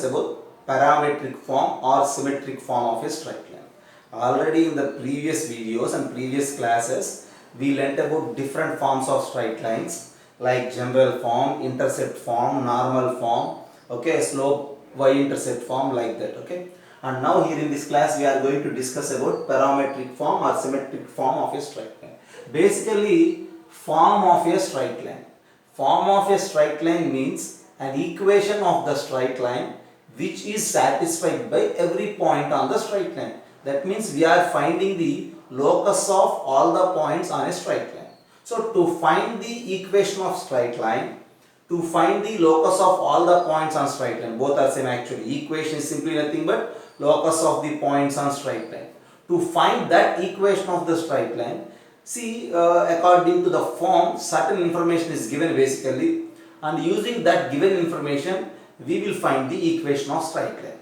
About parametric form or symmetric form of a straight line. Already in the previous videos and previous classes, we learnt about different forms of straight lines like general form, intercept form, normal form, okay, slope y-intercept form, like that, okay. And now here in this class we are going to discuss about parametric form or symmetric form of a straight line. Basically, form of a straight line. Form of a straight line means an equation of the straight line which is satisfied by every point on the straight line. That means we are finding the locus of all the points on a straight line. So to find the equation of straight line, to find the locus of all the points on straight line, both are same actually. Equation is simply nothing but locus of the points on straight line. To find that equation of the straight line, see, according to the form, certain information is given basically, and using that given information we will find the equation of straight line.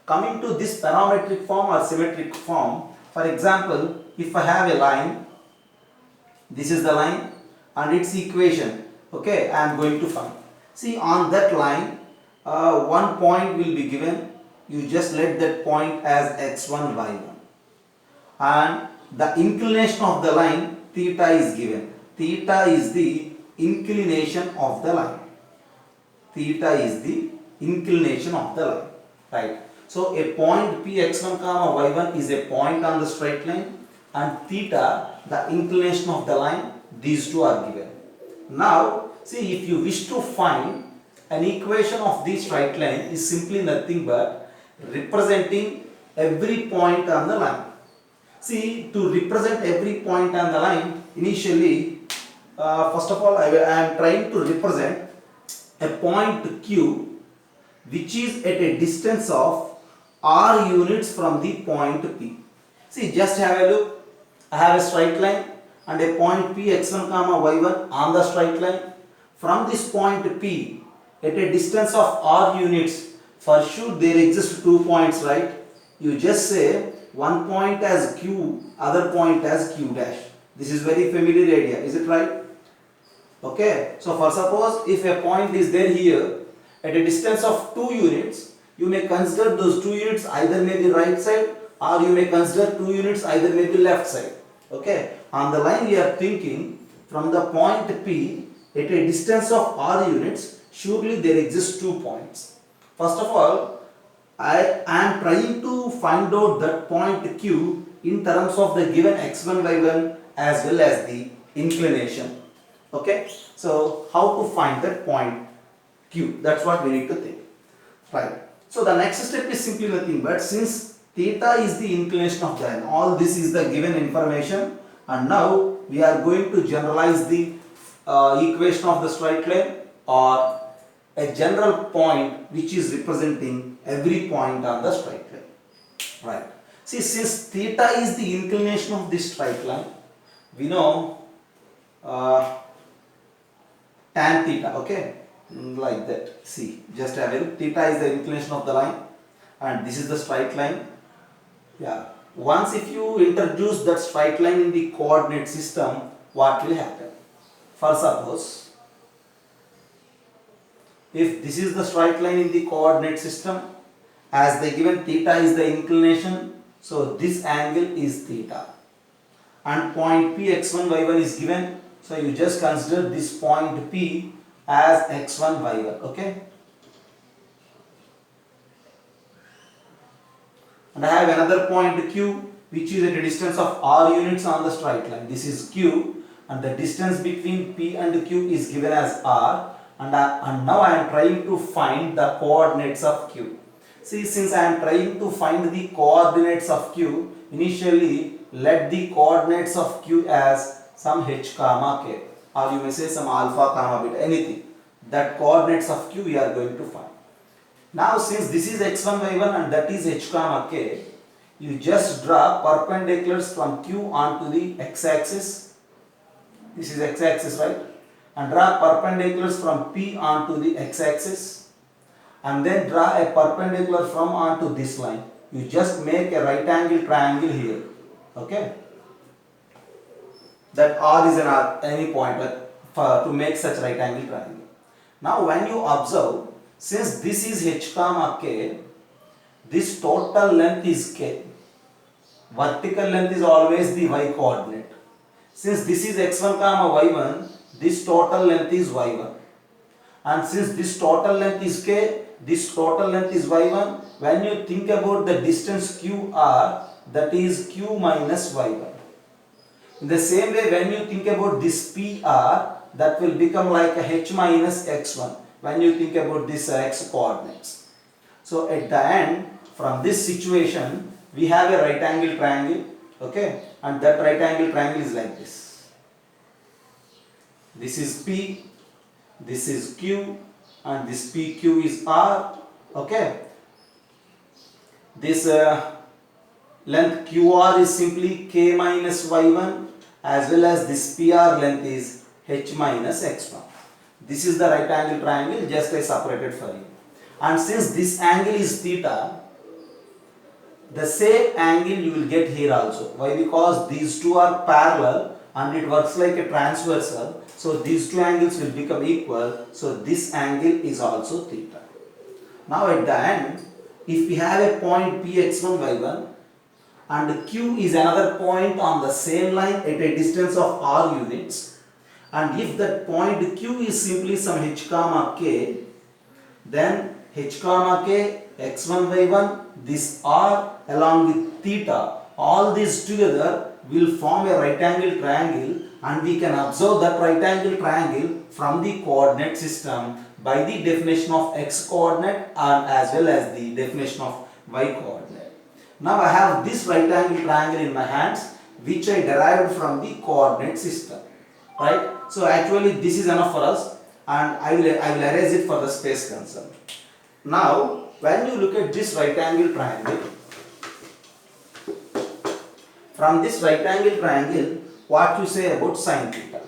Coming to this parametric form or symmetric form, for example, if I have a line, this is the line and its equation, okay, I am going to find. See, on that line, one point will be given. You just let that point as x1, y1, and the inclination of the line theta is given. Theta is the inclination of the line. Theta is the inclination of the line, right? So a point p x1 comma y1 is a point on the straight line, and theta the inclination of the line. These two are given. Now see, if you wish to find an equation of the straight line, is simply nothing but representing every point on the line. See, to represent every point on the line, initially first of all I am trying to represent a point Q which is at a distance of r units from the point P. See, just have a look. I have a straight line and a point P x1 comma y1 on the straight line. From this point P at a distance of r units, for sure there exist 2 points, right? You just say one point as Q, other point as Q dash. This is very familiar idea, is it right? Okay, so for suppose if a point is there here at a distance of 2 units, you may consider those 2 units either may be right side, or you may consider 2 units either may be left side. Okay, on the line we are thinking from the point P at a distance of r units, surely there exist 2 points. First of all, I am trying to find out that point Q in terms of the given x1, y1 as well as the inclination. Okay, so how to find that point Q? That's what we need to think, right? So the next step is simply nothing but, since theta is the inclination of the line, all this is the given information, and now we are going to generalize the equation of the straight line, or a general point which is representing every point on the straight line, right? See, since theta is the inclination of this straight line, we know tan theta, okay, like that. See, just have a look. Theta is the inclination of the line and this is the straight line. Yeah, once if you introduce that straight line in the coordinate system, what will happen? For suppose, if this is the straight line in the coordinate system, as the given theta is the inclination, so this angle is theta, and point P x1 y1 is given, so you just consider this point P as x1 y1, okay. And I have another point Q which is at a distance of r units on the straight line. This is Q, and the distance between P and Q is given as r, and now I am trying to find the coordinates of Q. See, since I am trying to find the coordinates of Q, initially let the coordinates of Q as some h comma k, or you may say some alpha comma beta, anything. That coordinates of Q we are going to find. Now since this is x1 y1 and that is h comma k, you just draw perpendiculars from Q onto the x-axis. This is x-axis, right? And draw perpendiculars from P onto the x-axis, and then draw a perpendicular from onto this line. You just make a right angle triangle here, okay? That R is any point to make such right angle triangle. Now when you observe, Since this is h comma k, this total length is k. Vertical length is always the y coordinate. Since this is x1 comma y1, this total length is y1. And since this total length is k, this total length is y1. When you think about the distance qr, that is q minus y1. In the same way, when you think about this pr, that will become like a h minus x1 when you think about this x coordinates. So at the end, from this situation, we have a right angle triangle, okay, and that right angle triangle is like this. This is P, this is Q, and this PQ is R, okay. This length QR is simply K minus Y1, as well as this PR length is H minus X1. This is the right angle triangle, just I separated for you. And since this angle is theta, the same angle you will get here also. Why? Because these two are parallel and it works like a transversal. So these two angles will become equal. So this angle is also theta. Now at the end, if we have a point Px1, y1 and Q is another point on the same line at a distance of r units, and if that point Q is simply some h comma k, then h comma k, x1, y1, this r along with theta, all these together will form a right angle triangle, and we can observe that right angle triangle from the coordinate system by the definition of x coordinate and as well as the definition of y coordinate. Now I have this right angle triangle in my hands, which I derived from the coordinate system, right? So actually this is enough for us, and I will erase it for the space concern. Now when you look at this right angle triangle, from this right angle triangle, what you say about sine theta?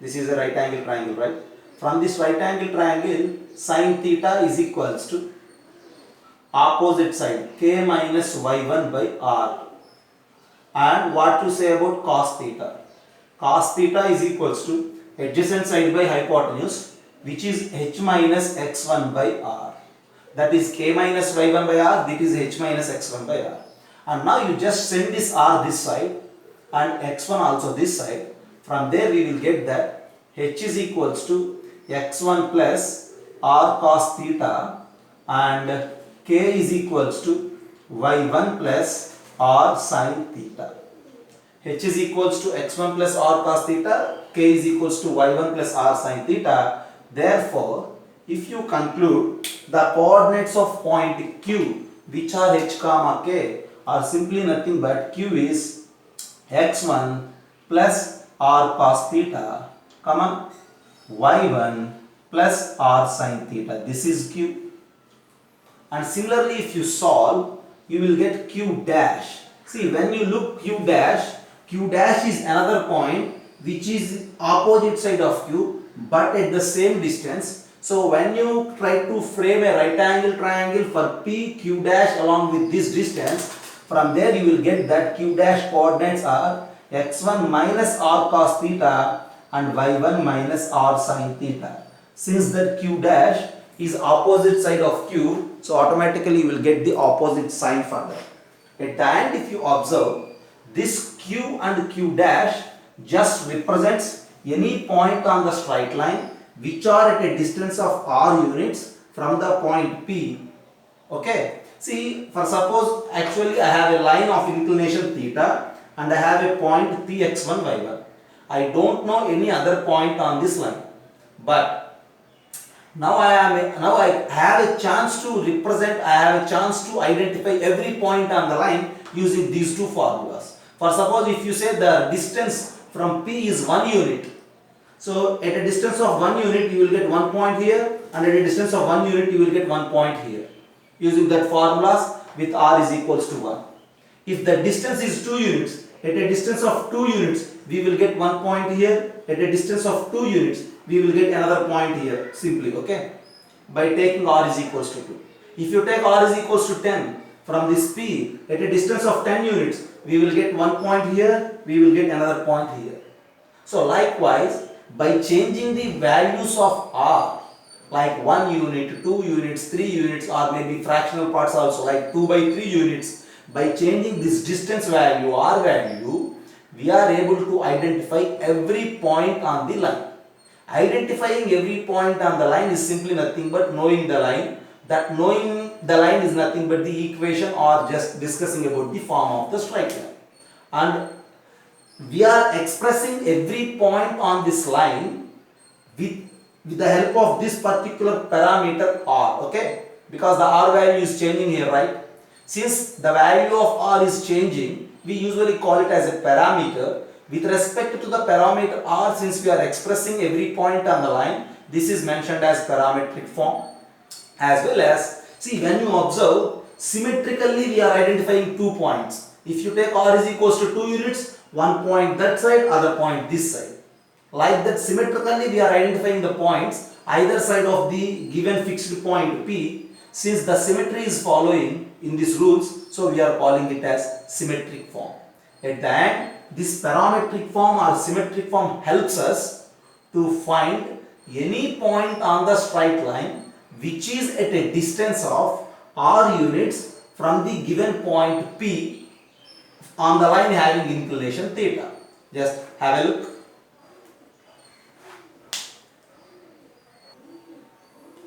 This is a right angle triangle, right? From this right angle triangle, sine theta is equals to opposite side k minus y1 by r. And what you say about cos theta? Cos theta is equals to adjacent side by hypotenuse, which is h minus x1 by r. That is k minus y1 by r, that is h minus x1 by r. And now you just send this r this side and x1 also this side. From there we will get that h is equals to x1 plus r cos theta and k is equals to y1 plus r sin theta. H is equals to x1 plus r cos theta, k is equals to y1 plus r sin theta. Therefore, if you conclude the coordinates of point Q, which are h comma k, are simply nothing but Q is x1 plus r cos theta, comma y1 plus r sin theta. This is Q. And similarly, if you solve, you will get Q dash. See, when you look Q dash is another point which is opposite side of Q but at the same distance. So when you try to frame a right angle triangle for P, Q dash along with this distance, from there you will get that Q dash coordinates are x1 minus r cos theta and y1 minus r sin theta. Since that Q dash is opposite side of Q, so automatically you will get the opposite sign for that. At the end, if you observe, this Q and Q dash just represents any point on the straight line which are at a distance of r units from the point P. Okay. See, for suppose actually I have a line of inclination theta and I have a point Px1, y1. I don't know any other point on this line, but now I have a chance to represent, I have a chance to identify every point on the line using these two formulas. For suppose if you say the distance from P is 1 unit, so at a distance of 1 unit you will get 1 point here, and at a distance of 1 unit you will get 1 point here, using that formulas with r is equals to 1. If the distance is 2 units, at a distance of 2 units we will get 1 point here, at a distance of 2 units we will get another point here simply, okay, by taking r is equals to 2. If you take r is equals to 10 from this P, at a distance of 10 units we will get 1 point here, we will get another point here. So likewise, by changing the values of r like 1 unit, 2 units, 3 units, or maybe fractional parts also like 2 by 3 units. By changing this distance value, r value, we are able to identify every point on the line. Identifying every point on the line is simply nothing but knowing the line. That knowing the line is nothing but the equation or just discussing about the form of the straight line. And we are expressing every point on this line with the help of this particular parameter r, okay? Because the r value is changing here, right? Since the value of r is changing, we usually call it as a parameter. With respect to the parameter r, since we are expressing every point on the line, this is mentioned as parametric form. As well as, see, when you observe, symmetrically we are identifying 2 points. If you take r is equals to 2 units, one point that side, other point this side. Like that, symmetrically we are identifying the points either side of the given fixed point P. Since the symmetry is following in these rules, so we are calling it as symmetric form. At the end, this parametric form or symmetric form helps us to find any point on the straight line which is at a distance of r units from the given point P on the line having inclination theta. Just have a look.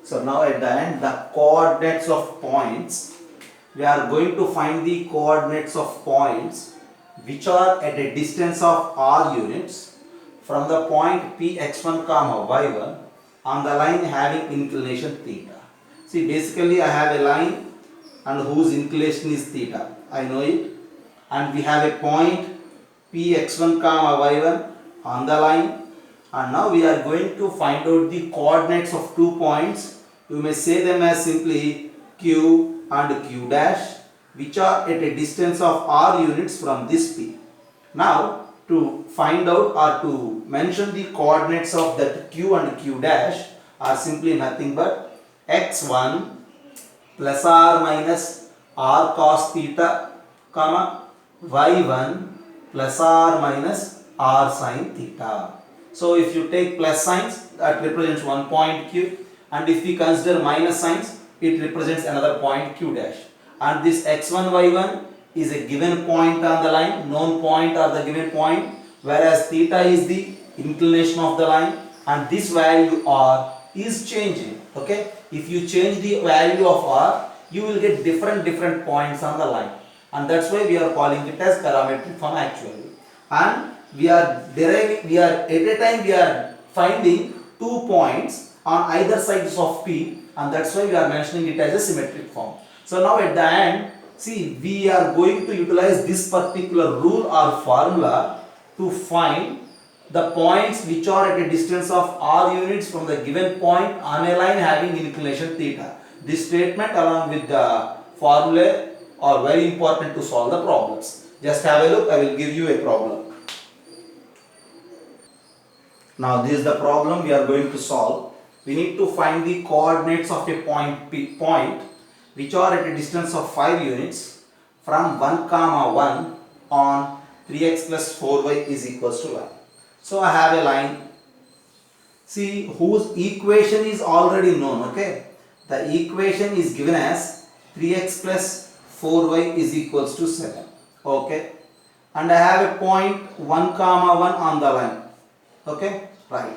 So now at the end, the coordinates of points, we are going to find the coordinates of points which are at a distance of r units from the point P x1 comma y1 on the line having inclination theta. See, basically I have a line and whose inclination is theta. I know it. And we have a point P x1 comma y1 on the line. And now we are going to find out the coordinates of 2 points. You may say them as simply q and q dash, which are at a distance of r units from this P. Now, to find out or to mention the coordinates of that q and q dash are simply nothing but x1 plus r minus r cos theta, comma y1 plus r minus r sin theta. So, if you take plus signs, that represents one point q, and if we consider minus signs, it represents another point q dash. And this x1 y1 is a given point on the line, known point or the given point, whereas theta is the inclination of the line, and this value r is changing. Okay, if you change the value of r, you will get different points on the line, and that's why we are calling it as parametric form actually. And we are at a time we are finding 2 points on either sides of P, and that's why we are mentioning it as a symmetric form. So now at the end, see, we are going to utilize this particular rule or formula to find the points which are at a distance of r units from the given point on a line having inclination theta. This statement along with the formula are very important to solve the problems. Just have a look, I will give you a problem. Now this is the problem we are going to solve. We need to find the coordinates of a point P, which are at a distance of 5 units from 1 comma 1 on 3x plus 4y is equals to 1. So I have a line, see, whose equation is already known. Okay, the equation is given as 3x plus 4y is equals to 7. Okay, and I have a point 1 comma 1 on the line. Okay, right.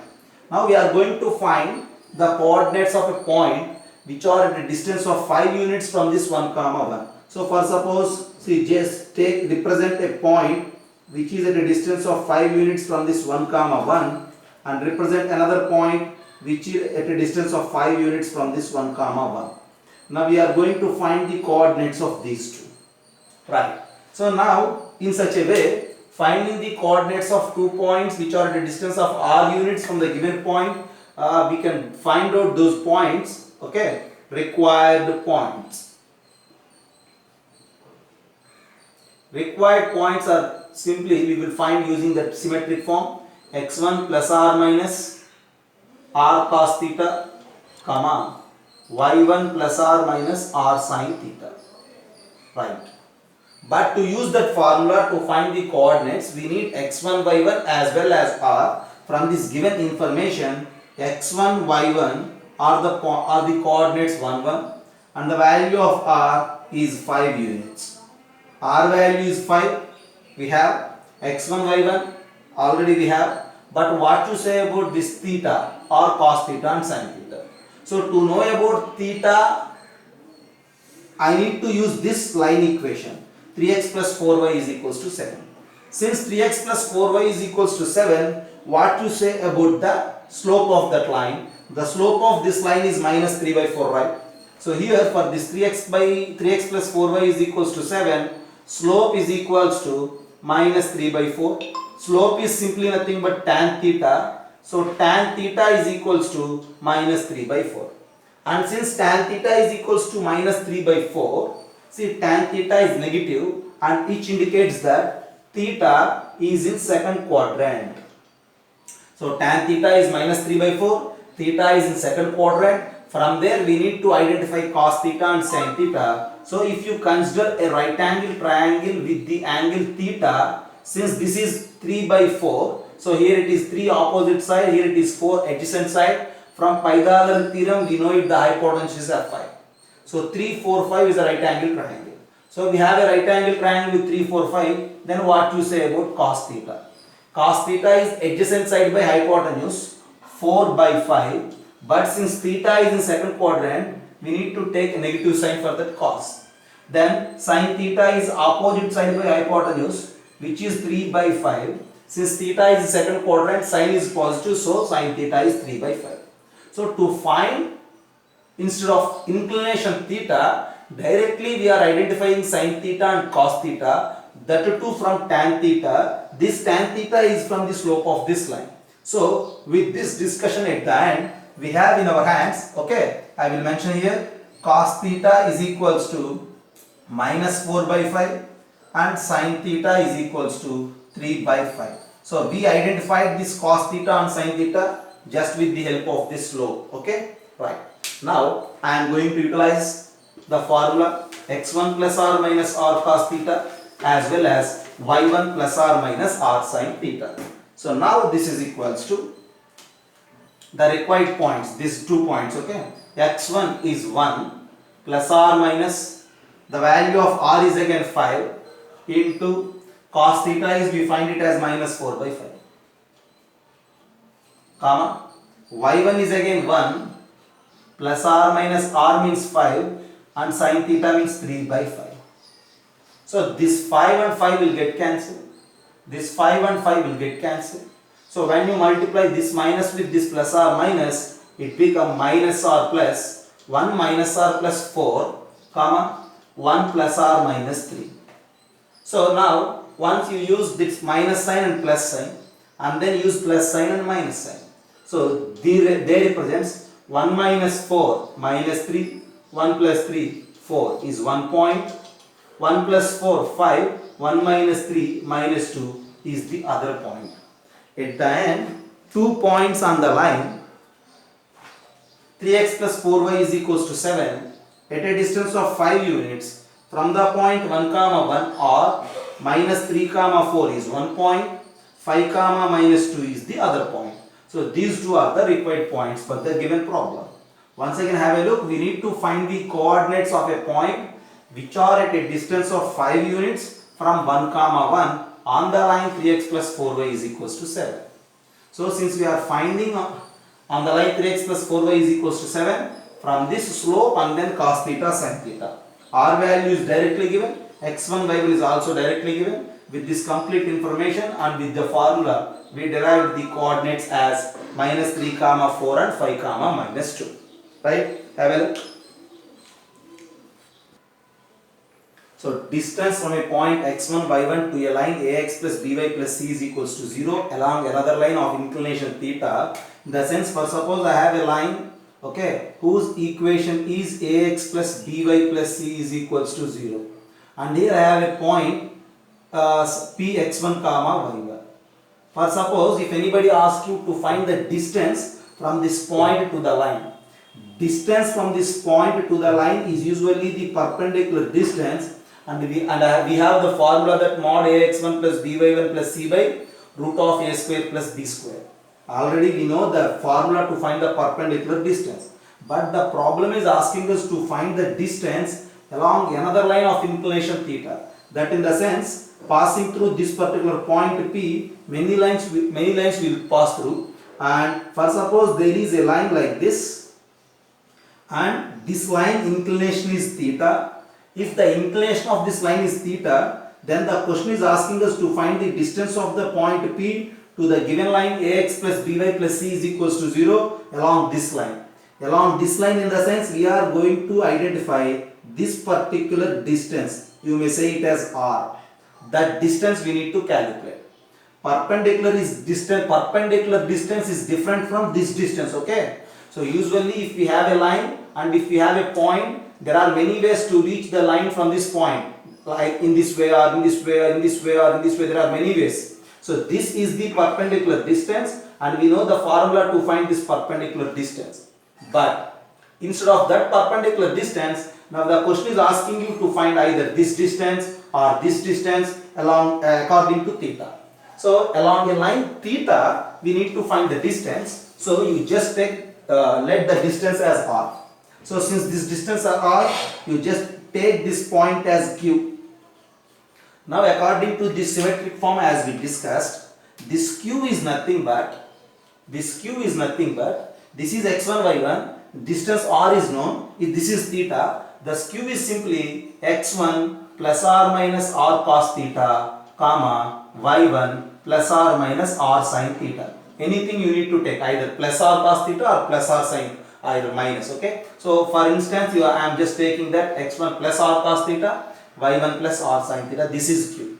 Now we are going to find the coordinates of a point which are at a distance of 5 units from this 1 comma 1. So for suppose, see, just represent a point which is at a distance of 5 units from this 1 comma 1, and represent another point which is at a distance of 5 units from this 1 comma 1. Now we are going to find the coordinates of these two. Right. So now in such a way, finding the coordinates of 2 points which are at a distance of r units from the given point, we can find out those points, okay, required points. Required points are simply, we will find using the symmetric form, x1 plus r minus r cos theta, comma y1 plus r minus r sin theta. Right. But to use that formula to find the coordinates, we need x1 y1 as well as r. From this given information, x1 y1 are the coordinates 1 1, and the value of r is 5 units. R value is 5. We have x1 y1 already we have, but what to say about this theta or cos theta and sin theta? So to know about theta, I need to use this line equation. 3x plus 4y is equals to 7. Since 3x plus 4y is equals to 7, what to say about the slope of that line? The slope of this line is minus 3 by 4, right? So here for this 3x plus 4y is equals to 7, slope is equals to minus 3 by 4. Slope is simply nothing but tan theta. So tan theta is equals to minus 3 by 4. And since tan theta is equals to minus 3 by 4, see tan theta is negative and which indicates that theta is in second quadrant. So tan theta is minus 3 by 4, theta is in second quadrant. From there we need to identify cos theta and sin theta. So if you consider a right angle triangle with the angle theta, since this is 3 by 4, so here it is 3 opposite side, here it is 4 adjacent side. From Pythagorean theorem we know it the hypotenuse is F5. So 3, 4, 5 is a right angle triangle. So we have a right angle triangle with 3, 4, 5. Then what to say about cos theta? Cos theta is adjacent side by hypotenuse 4 by 5. But since theta is in second quadrant, we need to take a negative sign for that cos. Then sin theta is opposite side by hypotenuse, which is 3 by 5. Since theta is in second quadrant, sin is positive, so sin theta is 3 by 5. So to find, instead of inclination theta, directly we are identifying sin theta and cos theta, that too from tan theta. This tan theta is from the slope of this line. So with this discussion at the end, we have in our hands, okay, I will mention here, cos theta is equals to minus 4 by 5 and sin theta is equals to 3 by 5. So we identified this cos theta and sin theta just with the help of this slope, okay, right. Now I am going to utilize the formula x1 plus r minus r cos theta as well as y1 plus r minus r sin theta. So now this is equals to the required points, these 2 points, okay. x1 is 1 plus r minus the value of r is again 5 into cos theta is we find it as minus 4 by 5, comma y1 is again 1 plus r minus r means 5 and sin theta means 3 by 5. So this 5 and 5 will get cancelled, this 5 and 5 will get cancelled. So when you multiply this minus with this plus r minus, it becomes minus r plus 1 minus r plus 4, comma 1 plus r minus 3. So now once you use this minus sign and plus sign and then use plus sign and minus sign. So they represents 1 minus 4 minus 3, 1 plus 3 4 is 1 point, 1 plus 4 5, 1 minus 3 minus 2 is the other point. At the end, 2 points on the line, 3x plus 4y is equals to 7 at a distance of 5 units from the point 1 comma 1 or minus 3 comma 4 is 1 point, 5 comma minus 2 is the other point. So these two are the required points for the given problem. Once again have a look, we need to find the coordinates of a point which are at a distance of 5 units from 1 comma 1 on the line 3x plus 4y is equals to 7. So since we are finding on the line 3x plus 4y is equals to 7, from this slope and then cos theta sin theta, r value is directly given, x1 y1 is also directly given. With this complete information and with the formula, we derived the coordinates as minus 3 comma 4 and 5 comma minus 2. Right? Have a look. So distance from a point x1 y1 to a line ax plus by plus c is equals to 0 along another line of inclination theta. In the sense, for suppose I have a line, okay, whose equation is ax plus by plus c is equals to 0, and here I have a point p x1 comma y1. For suppose if anybody asks you to find the distance from this point to the line, distance from this point to the line is usually the perpendicular distance, and we have the formula that mod ax1 plus by1 plus c by root of a square plus b square. Already we know the formula to find the perpendicular distance. But the problem is asking us to find the distance along another line of inclination theta. That in the sense, passing through this particular point P, many lines will pass through. And for suppose there is a line like this, and this line inclination is theta. If the inclination of this line is theta, then the question is asking us to find the distance of the point P to the given line ax plus by plus c is equals to 0 along this line. Along this line, in the sense, we are going to identify this particular distance. You may say it as r. That distance we need to calculate. Perpendicular distance is different from this distance, okay? So usually if we have a line and if we have a point, there are many ways to reach the line from this point, like in this way or in this way or in this way or in this way. There are many ways. So this is the perpendicular distance, and we know the formula to find this perpendicular distance. But instead of that perpendicular distance, now the question is asking you to find either this distance or this distance along according to theta. So along a line theta, we need to find the distance. So you just let the distance as r. So since this distance is r, you just take this point as q. Now according to this symmetric form as we discussed, this q is nothing but this is x1 y1, distance r is known. If this is theta, the q is simply x1 plus r minus r cos theta, comma y1 plus r minus r sin theta. Anything you need to take, either plus r cos theta or plus r sin, either minus, okay? So for instance, I am just taking that x1 plus r cos theta, y1 plus r sin theta. This is q.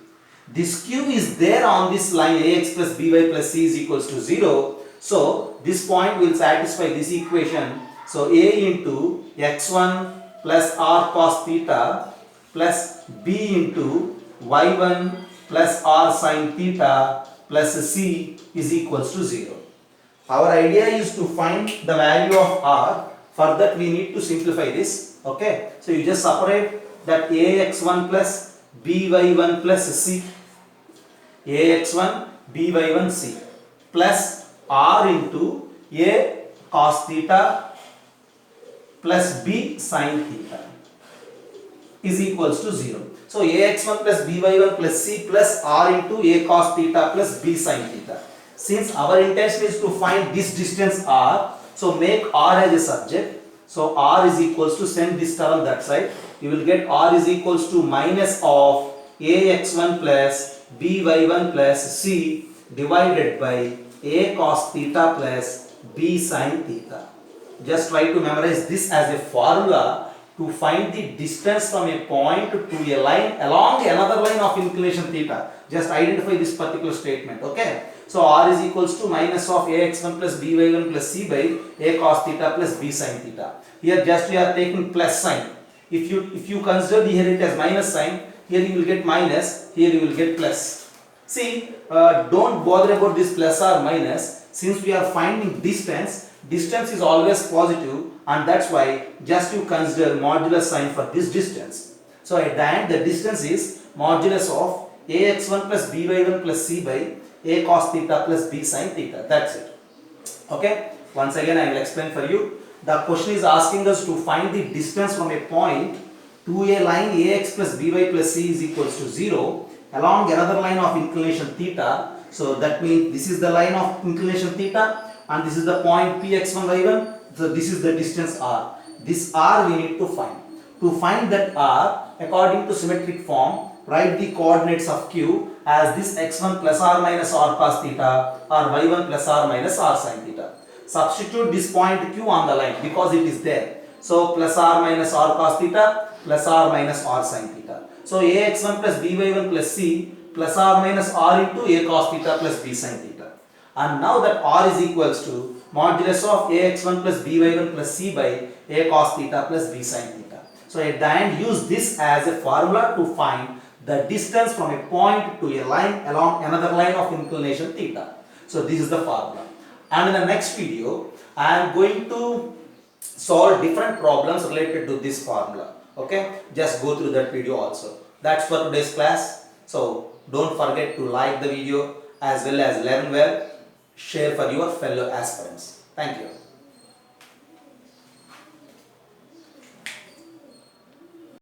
This q is there on this line ax plus by plus c is equals to 0. So this point will satisfy this equation. So a into x1 plus r cos theta plus b into y1 plus r sin theta plus c is equals to 0. Our idea is to find the value of r. For that we need to simplify this. Okay. So you just separate that ax1 plus by1 plus c, ax1 by1 c plus r into a cos theta plus b sin theta is equals to 0. So ax1 plus by1 plus c plus r into a cos theta plus b sin theta. Since our intention is to find this distance r, so make r as a subject. So r is equals to, send this term that side. You will get r is equals to minus of ax1 plus by1 plus c divided by a cos theta plus b sin theta. Just try to memorize this as a formula to find the distance from a point to a line along another line of inclination theta. Just identify this particular statement, okay? So r is equals to minus of ax1 plus by1 plus c by a cos theta plus b sin theta. Here just we are taking plus sign. If you consider here it as minus sign, here you will get minus, here you will get plus. See, don't bother about this plus or minus. Since we are finding distance is always positive, and that's why just you consider modulus sign for this distance. So at the end the distance is modulus of ax1 plus by1 plus c by a cos theta plus b sin theta. That's it. Okay. Once again I will explain for you. The question is asking us to find the distance from a point to a line ax plus by plus c is equals to 0 along another line of inclination theta. So that means this is the line of inclination theta and this is the point px1 y1. So this is the distance r. This r we need to find. To find that r, according to symmetric form, write the coordinates of q as this x1 plus r minus r cos theta or y1 plus r minus r sin theta. Substitute this point q on the line because it is there. So plus r minus r cos theta plus r minus r sin theta. So ax1 plus by1 plus c plus r minus r into a cos theta plus b sin theta. And now that r is equals to modulus of ax1 plus by1 plus c by a cos theta plus b sin theta. So at the end use this as a formula to find the distance from a point to a line along another line of inclination theta. So this is the formula. And in the next video I am going to solve different problems related to this formula. Okay, just go through that video also. That's for today's class. So don't forget to like the video as well as learn well, share for your fellow aspirants. Thank you.